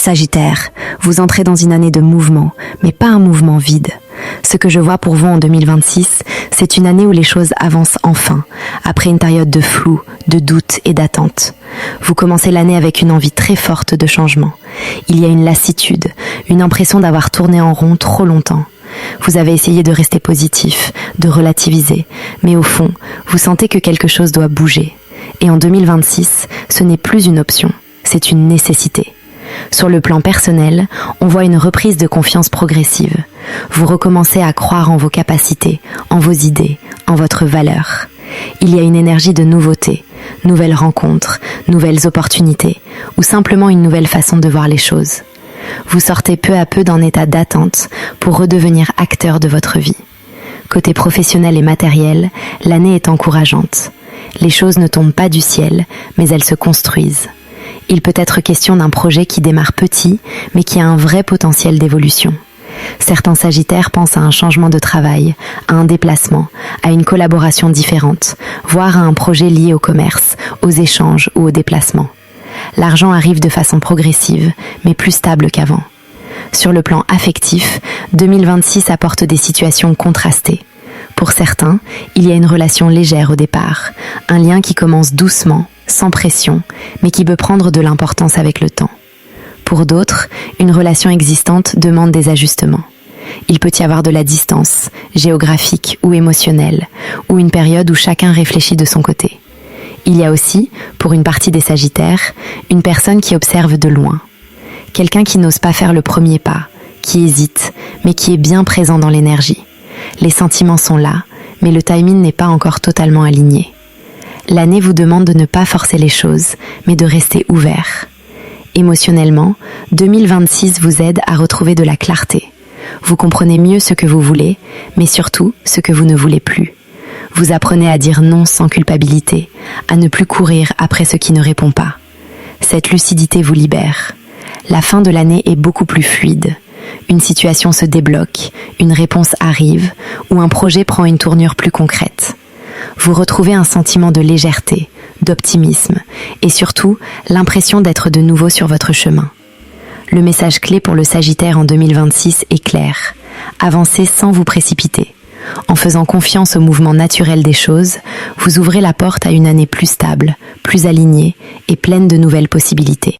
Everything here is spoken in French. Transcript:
Sagittaire, vous entrez dans une année de mouvement, mais pas un mouvement vide. Ce que je vois pour vous en 2026, c'est une année où les choses avancent enfin, après une période de flou, de doute et d'attente. Vous commencez l'année avec une envie très forte de changement. Il y a une lassitude, une impression d'avoir tourné en rond trop longtemps. Vous avez essayé de rester positif, de relativiser, mais au fond, vous sentez que quelque chose doit bouger. Et en 2026, ce n'est plus une option, c'est une nécessité. Sur le plan personnel, on voit une reprise de confiance progressive. Vous recommencez à croire en vos capacités, en vos idées, en votre valeur. Il y a une énergie de nouveauté, nouvelles rencontres, nouvelles opportunités, ou simplement une nouvelle façon de voir les choses. Vous sortez peu à peu d'un état d'attente pour redevenir acteur de votre vie. Côté professionnel et matériel, l'année est encourageante. Les choses ne tombent pas du ciel, mais elles se construisent. Il peut être question d'un projet qui démarre petit, mais qui a un vrai potentiel d'évolution. Certains Sagittaires pensent à un changement de travail, à un déplacement, à une collaboration différente, voire à un projet lié au commerce, aux échanges ou au déplacement. L'argent arrive de façon progressive, mais plus stable qu'avant. Sur le plan affectif, 2026 apporte des situations contrastées. Pour certains, il y a une relation légère au départ, un lien qui commence doucement, sans pression, mais qui peut prendre de l'importance avec le temps. Pour d'autres, une relation existante demande des ajustements. Il peut y avoir de la distance, géographique ou émotionnelle, ou une période où chacun réfléchit de son côté. Il y a aussi, pour une partie des Sagittaires, une personne qui observe de loin. Quelqu'un qui n'ose pas faire le premier pas, qui hésite, mais qui est bien présent dans l'énergie. Les sentiments sont là, mais le timing n'est pas encore totalement aligné. L'année vous demande de ne pas forcer les choses, mais de rester ouvert. Émotionnellement, 2026 vous aide à retrouver de la clarté. Vous comprenez mieux ce que vous voulez, mais surtout ce que vous ne voulez plus. Vous apprenez à dire non sans culpabilité, à ne plus courir après ce qui ne répond pas. Cette lucidité vous libère. La fin de l'année est beaucoup plus fluide. Une situation se débloque, une réponse arrive, ou un projet prend une tournure plus concrète. Vous retrouvez un sentiment de légèreté, d'optimisme, et surtout l'impression d'être de nouveau sur votre chemin. Le message clé pour le Sagittaire en 2026 est clair. Avancez sans vous précipiter. En faisant confiance au mouvement naturel des choses, vous ouvrez la porte à une année plus stable, plus alignée et pleine de nouvelles possibilités.